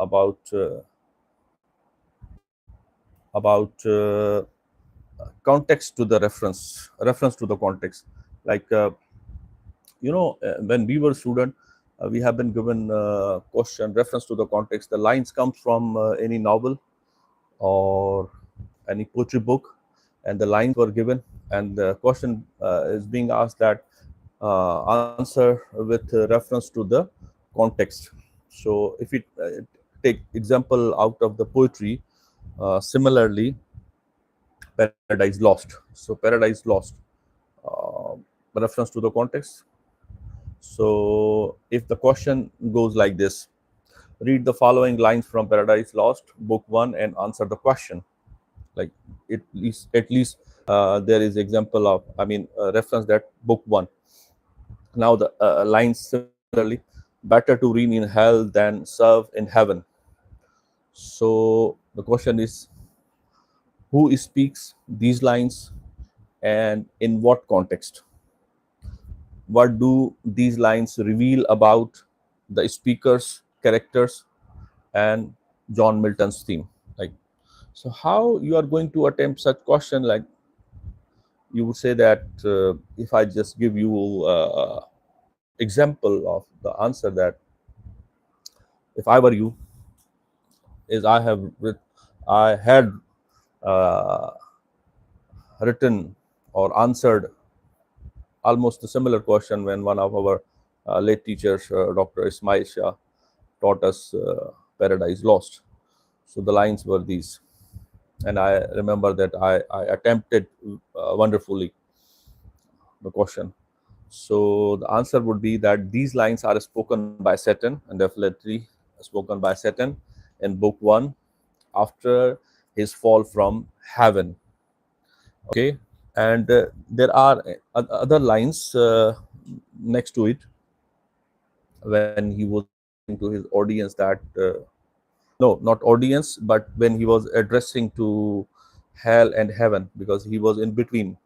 about context to the reference to the context. Like when we were student, we have been given question reference to the context. The lines comes from any novel or any poetry book, and the lines were given, and the question is being asked that answer with reference to the context. So if we take example out of the poetry, similarly, Paradise Lost. So Paradise Lost, uh, reference to the context. So if the question goes like this: read the following lines from Paradise Lost, book 1, and answer the question. Like at least there is example of, reference that book 1. Now the lines similarly: better to reign in hell than serve in heaven. So the question is, who speaks these lines and in what context? What do these lines reveal about the speaker's characters and John Milton's theme? Like, so how you are going to attempt such question? Like, you would say that if I just give you example of the answer, that if I were you, is I had uh, written or answered almost a similar question when one of our late teachers, Dr. Ismail Shah, taught us Paradise Lost. So the lines were these, and I remember that I attempted wonderfully the question. So the answer would be that these lines are spoken by Saturn, and definitely spoken by Saturn in book 1 after his fall from heaven. Okay, and there are other lines next to it when he was addressing to his audience that no, not audience, but when he was addressing to hell and heaven, because he was in between,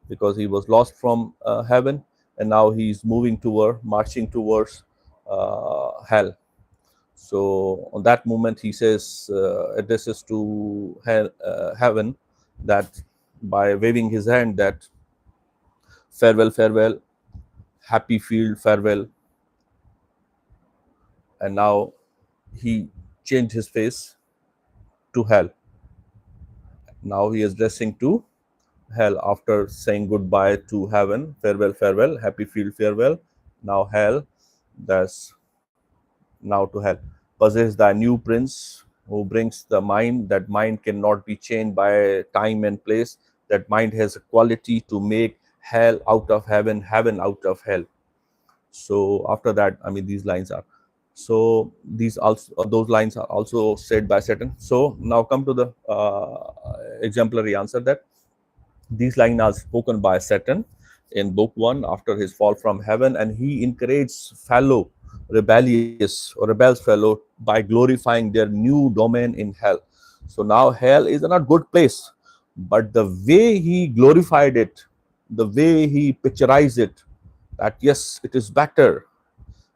because he was lost from heaven, and now he's marching towards hell. So on that moment, he says, addresses to heaven, that by waving his hand, that farewell, farewell, happy field, farewell. And now he changed his face to hell. Now he is dressing to hell after saying goodbye to heaven, farewell, farewell, happy field, farewell. Now hell, that's now to hell. Possess thy new prince, who brings the mind. That mind cannot be changed by time and place. That mind has a quality to make hell out of heaven, heaven out of hell. So after that, these lines are, so these also, those lines are also said by Saturn. So now come to the exemplary answer, that these lines are spoken by Saturn in book 1 after his fall from heaven, and he encouraged fellow rebellious or rebels fellow by glorifying their new domain in hell. So now hell is not good place, but the way he glorified it, the way he picturized it, that yes, it is better,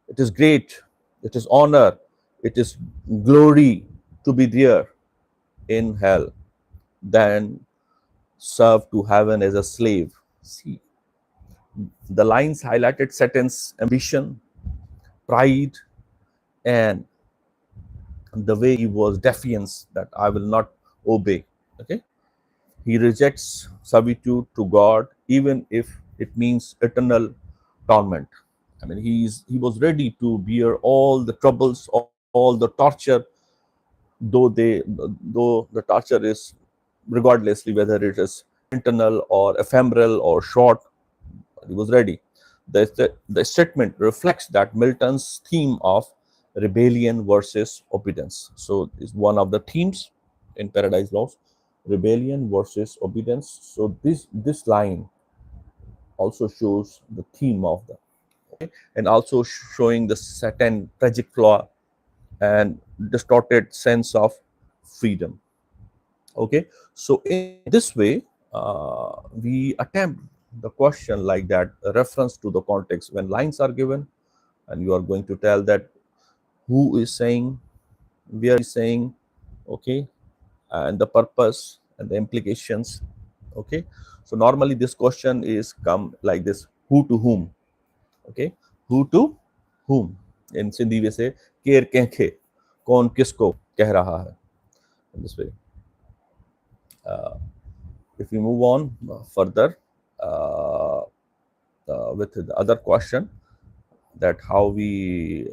it is great, it is honor, it is glory to be there in hell than serve to heaven as a slave. See, the lines highlighted Satan's ambition, pride, and the way he was defiance, that I will not obey. Okay, he rejects servitude to God, even if it means eternal torment. He was ready to bear all the troubles, all the torture, though the torture is regardlessly whether it is internal or ephemeral or short. He was ready. The statement reflects that Milton's theme of rebellion versus obedience. So it's one of the themes in Paradise Lost: rebellion versus obedience. So this line also shows the theme of the, okay, and also showing the Satan tragic flaw and distorted sense of freedom. Okay, so in this way, we attempt the question like that, a reference to the context when lines are given, and you are going to tell that who is saying, we are saying, okay, and the purpose and the implications. Okay, so normally this question is come like this: who to whom? Okay, who to whom? In Sindhi we say केर कंखे, कौन किसको कह रहा है. In this way. If we move on further uh, with the other question, that how we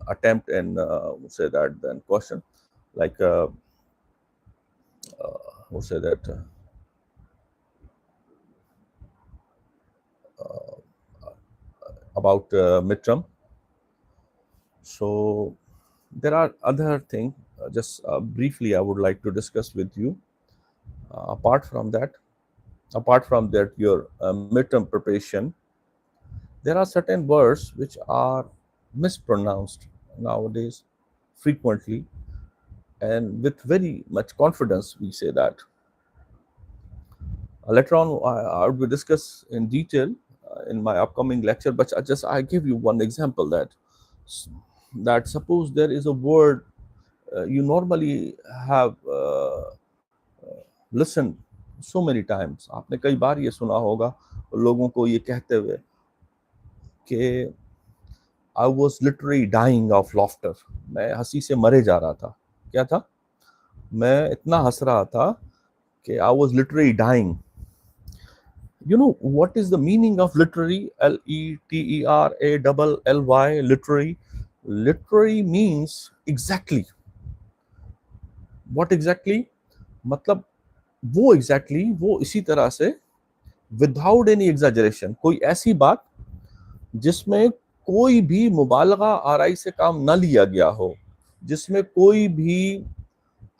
attempt and say that then question, like who say that about midterm. So there are other things. Just briefly, I would like to discuss with you. Apart from that, your midterm preparation, there are certain words which are mispronounced nowadays frequently, and with very much confidence we say that. Later on, I will discuss in detail in my upcoming lecture, but I give you one example that suppose there is a word you normally have listened so many times. आपने कई बार ये सुना होगा लोगों को ये कहते हुए कि I was literally dying of laughter. मैं हंसी से मरे जा रहा था. क्या था? मैं इतना हंस रहा था कि I was literally dying. You know what is the meaning of literary? Literally. Literary. Literary means exactly. What exactly? मतलब वो exactly वो इसी तरह से without any exaggeration, कोई ऐसी बात जिसमें कोई भी मुबालगा आराई से काम न लिया गया हो, जिसमें कोई भी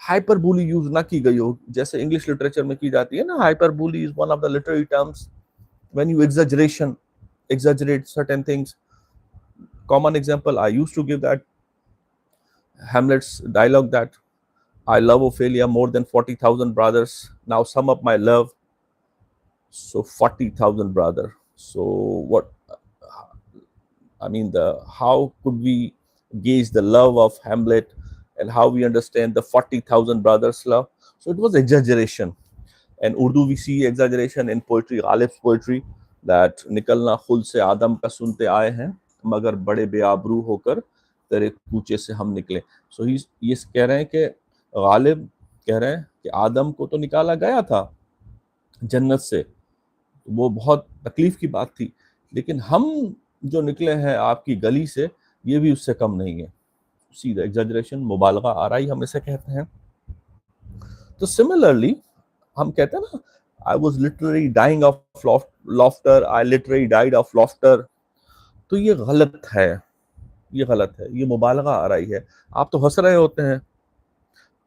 हाइपरबोली यूज ना की गई हो, जैसे इंग्लिश लिटरेचर में की जाती है ना. Hyperbole is one of the literary terms when you exaggerate certain things. Common example I used to give that Hamlet's dialogue that I love Ophelia more than 40,000 brothers. Now sum up my love. So 40,000 brother. So what? I mean, the how could we gauge the love of Hamlet and how we understand the 40,000 brothers love? So it was exaggeration. And Urdu we see exaggeration in poetry, Ghalib's poetry, that निकलना खुल से आदम का सुनते आए हैं मगर बड़े बेआबरू होकर तेरे कूचे से हम निकले. सो ये कह रहे हैं कि गालिब कह रहे हैं कि आदम को तो निकाला गया था जन्नत से, वो बहुत तकलीफ की बात थी, लेकिन हम जो निकले हैं आपकी गली से ये भी उससे कम नहीं है. सीधा एग्जैजरेशन, मुबालगा आराई हम इसे कहते हैं. तो सिमिलरली हम कहते हैं ना, I was literally dying of laughter, I literally died of laughter. तो ये गलत है, ये गलत है, ये मुबालगा आ रही है. आप तो हंस रहे होते हैं,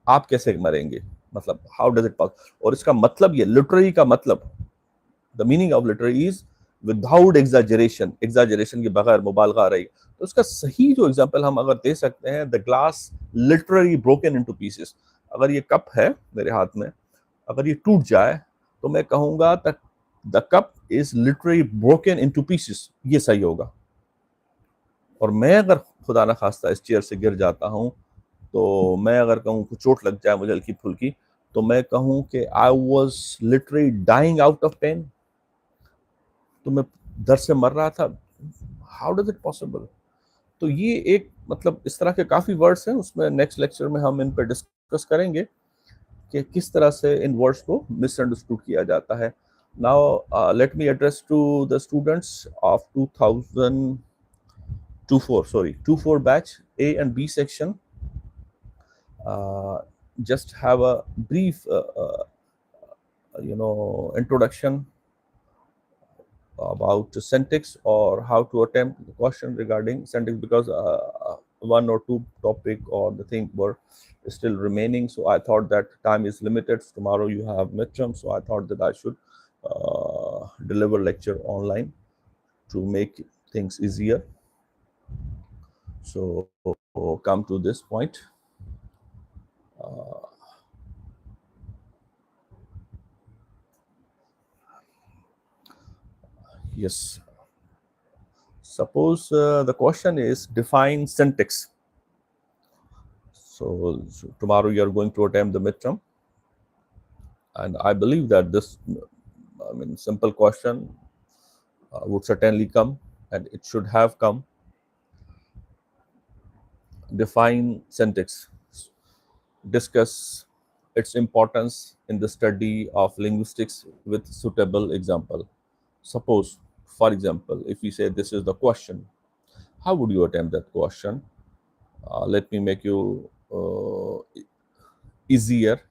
आप कैसे मरेंगे? मतलब हाउ डज इट पॉस? और इसका मतलब ये लिटररी का मतलब, the meaning of literary is without exaggeration, exaggeration के बगैर मुबालगा आ रही है. तो इसका सही जो एग्जांपल हम अगर दे सकते हैं, the glass literally broken into pieces. अगर ये कप है मेरे हाथ में, अगर ये टूट जाए तो मैं कहूंगा the cup is literally broken into pieces. ये सही होगा. और मैं अगर खुदा ना खास्ता इस चेयर से गिर जाता हूं, तो मैं अगर कहूँ कुछ चोट लग जाए मुझे हल्की फुल्की, तो मैं कहूँ कि I was literally dying out of pain. तो मैं दर्द से मर रहा था. How does it possible? तो ये एक मतलब इस तरह के काफ़ी वर्ड्स हैं, उसमें नेक्स्ट लेक्चर में हम इन पर डिस्कस करेंगे कि किस तरह से इन वर्ड्स को मिसअंडरस्टूड किया जाता है. Now let me address to the students of 2024 batch A and B section. Just have a brief introduction about syntax or how to attempt the question regarding syntax, because one or two topic or the thing were still remaining. So I thought that time is limited. Tomorrow you have midterm, so I thought that I should deliver lecture online to make things easier. So come to this point. Yes. Suppose the question is define syntax. So tomorrow you are going to attempt the midterm, and I believe that this, I mean, simple question would certainly come, and it should have come. Define syntax. Discuss its importance in the study of linguistics with suitable example. Suppose, for example, if we say this is the question, how would you attempt that question? Let me make you easier.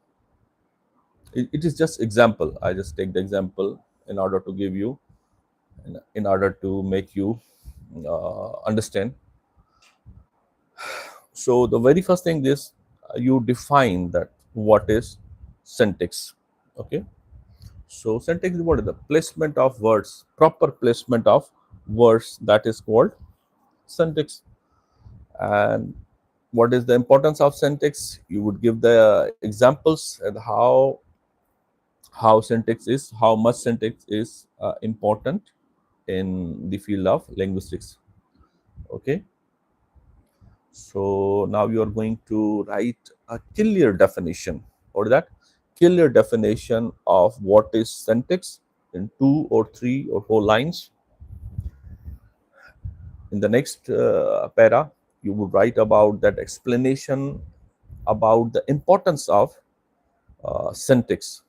It is just example. I just take the example in order to give you, in order to make you understand. So the very first thing is you define that what is syntax. Okay. So syntax is what is the placement of words, proper placement of words, that is called syntax. And what is the importance of syntax? You would give the examples and how syntax is, how much syntax is important in the field of linguistics. Okay. So now you are going to write a clear definition, or that clear definition of what is syntax in 2 or 3 or 4 lines. In the next para, you would write about that explanation about the importance of syntax,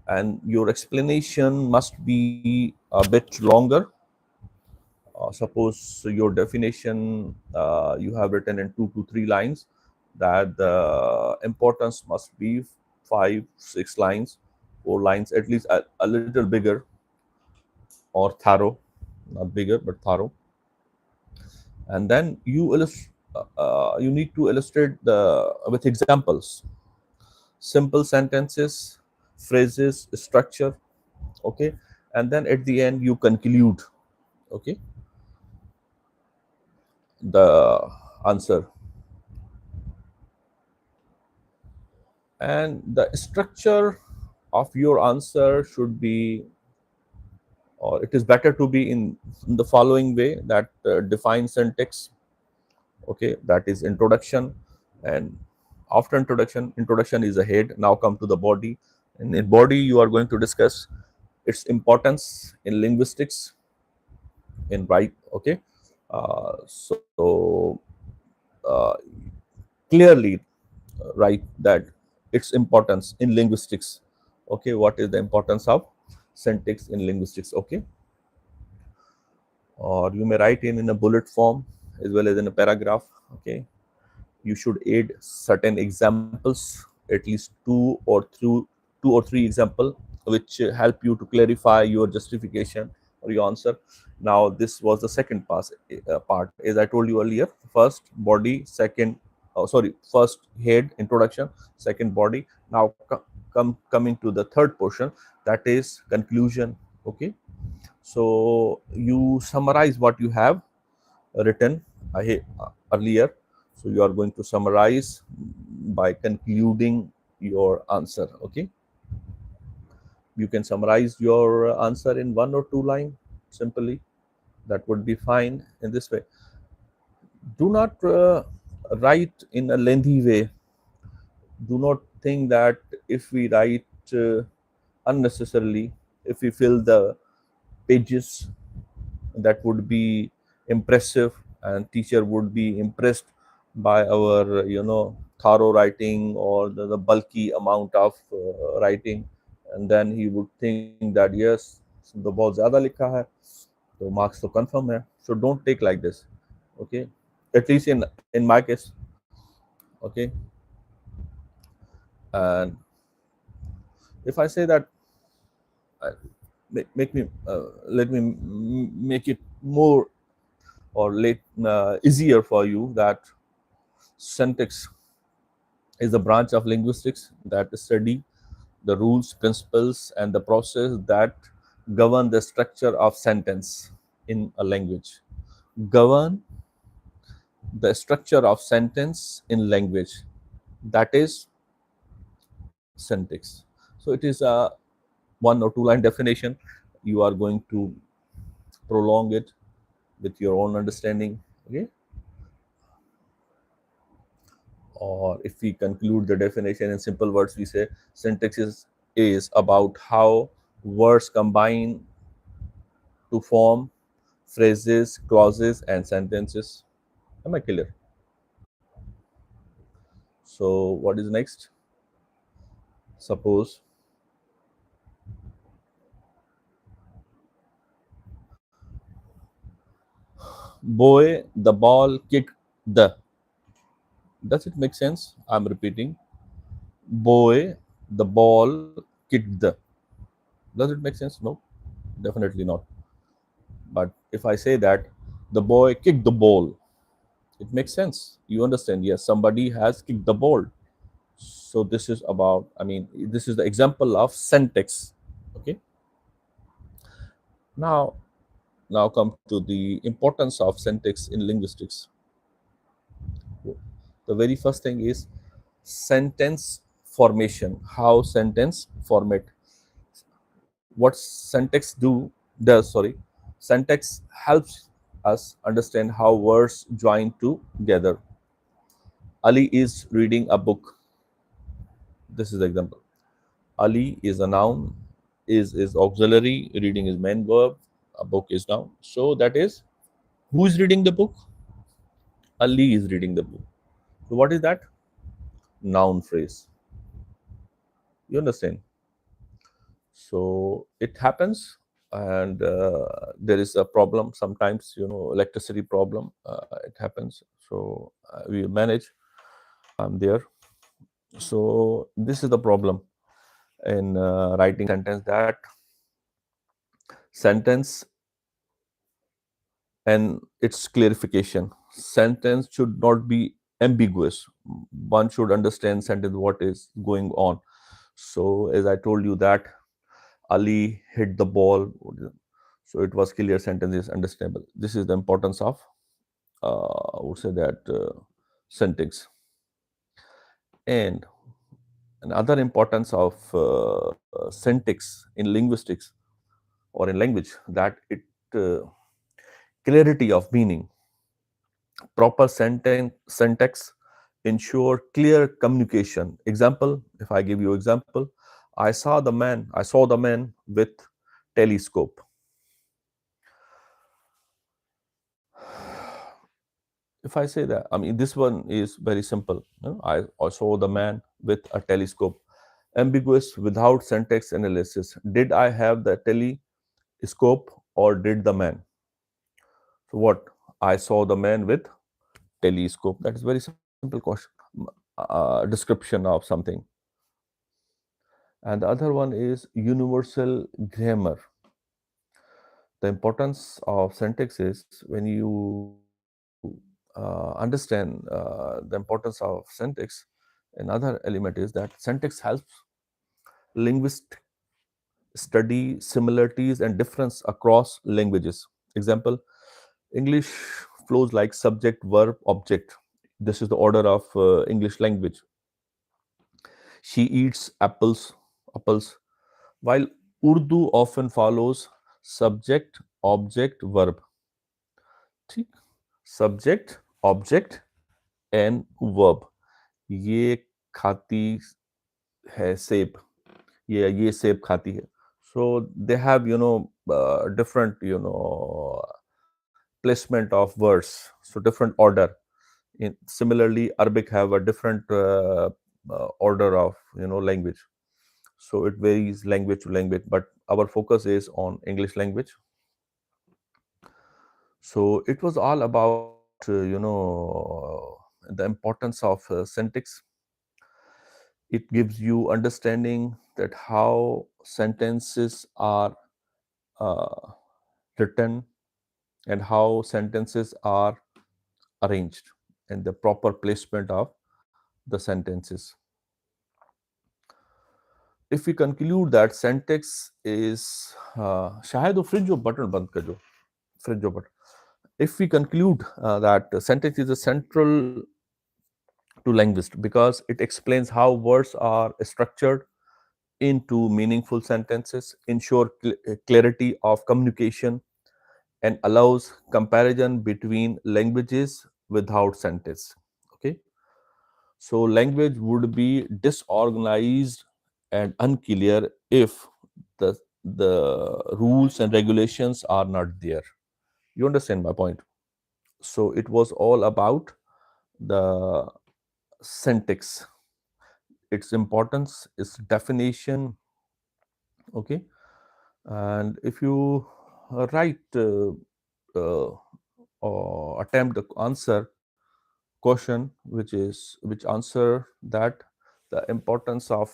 and your explanation must be a bit longer. Suppose your definition you have written in 2 to 3 lines, that the importance must be 5, 6 lines, 4 lines, at least a little bigger or thorough, not bigger but thorough. And then you need to illustrate the with examples, simple sentences, phrases, structure. Okay. And then at the end you conclude, okay, the answer. And the structure of your answer should be, or it is better to be in the following way, that defines syntax. Okay, that is introduction. And after introduction is a head. Now come to the body. And in body you are going to discuss its importance in linguistics, in right. Okay. So clearly write that its importance in linguistics. Okay, what is the importance of syntax in linguistics? Okay. Or you may write in a bullet form as well as in a paragraph. Okay. You should add certain examples, at least two or three example, which help you to clarify your justification or your answer. Now this was the second part, as I told you earlier. First body, second, oh, sorry, first head, introduction, second body. Now coming to the third portion, that is conclusion. Okay. So you summarize what you have written earlier. So you are going to summarize by concluding your answer. Okay. You can summarize your answer in 1 or 2 line simply. That would be fine in this way. Do not write in a lengthy way. Do not think that if we write unnecessarily, if we fill the pages, that would be impressive, and teacher would be impressed by our thorough writing, or the bulky amount of writing. And then he would think that yes, तो बहुत ज़्यादा लिखा है, तो marks तो confirm है. So don't take like this. Okay. At least in my case. Okay. And if I say that, make me let me make it more or easier for you, that syntax is a branch of linguistics that study the rules, principles, and the process that govern the structure of sentence in a language. Govern the structure of sentence in language. That is syntax. So it is a 1 or 2 line definition. You are going to prolong it with your own understanding. Okay. Or if we conclude the definition in simple words, we say syntax is about how words combine to form phrases, clauses, and sentences. Am I clear? So, what is next? Suppose boy, the ball kicked the. Does it make sense? I'm repeating. Boy, the ball kicked the. Does it make sense? No, definitely not. But if I say that the boy kicked the ball, it makes sense. You understand? Yes, somebody has kicked the ball. So this is about, I mean, this is the example of syntax. Okay. Now, now come to the importance of syntax in linguistics. The very first thing is sentence formation. How sentence format. What syntax does, sorry, syntax helps us understand how words join together. Ali is reading a book. This is the example. Ali is a noun, is auxiliary, reading is main verb, a book is noun. So that is, who is reading the book? Ali is reading the book. So what is that? Noun phrase. You understand? So it happens, and there is a problem sometimes. Electricity problem. It happens. So we manage. I'm there. So this is the problem in writing sentence, that sentence and its clarification. Sentence should not be ambiguous. One should understand sentence what is going on. So as I told you that Ali hit the ball, so it was clear, sentence is understandable. This is the importance of I would say that syntax. And another importance of syntax in linguistics or in language, that it uh, clarity of meaning. Proper sentence syntax ensure clear communication. Example, if I give you example, I saw the man with telescope. If I say that, I mean, this one is very simple. I saw the man with a telescope. Ambiguous without syntax analysis. Did I have the telescope or did the man? So what? I saw the man with telescope. That is very simple question. Description of something. And the other one is universal grammar. The importance of syntax is, when you understand the importance of syntax, another element is that syntax helps linguists study similarities and difference across languages. Example, English flows like subject, verb, object. This is the order of English language. She eats apples, while Urdu often follows subject, object, verb. ठीक? Subject, object, and verb. ये खाती है सेब. ये सेब खाती है. So they have different placement of words. So different order. Similarly, Arabic have a different order of language. So it varies language to language, but our focus is on English language. So it was all about the importance of syntax. It gives you understanding that how sentences are uh, written and how sentences are arranged and the proper placement of the sentences. If we conclude that syntax is शायद वो fridge जो button बंद कर दो fridge जो button. If we conclude that syntax is a central to linguist because it explains how words are structured into meaningful sentences, ensure clarity of communication, and allows comparison between languages without sentence. Okay. So language would be disorganized and unclear if the rules and regulations are not there. You understand my point? So it was all about the syntax, its importance, its definition. Okay. And if you write or attempt to answer question which answer that, the importance of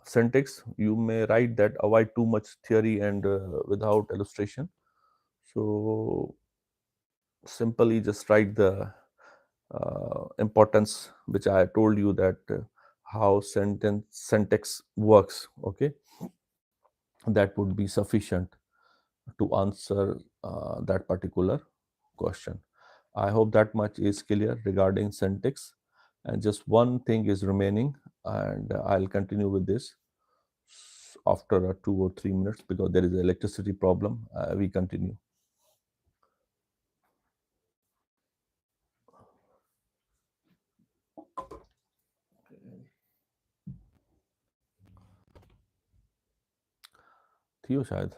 syntax, you may write that avoid too much theory and without illustration. So simply just write the importance which I told you, that how sentence syntax works. Okay, that would be sufficient to answer that particular question. I hope that much is clear regarding syntax. And just one thing is remaining, and I'll continue with this after 2 or 3 minutes because there is an electricity problem. We continue. थियो शायद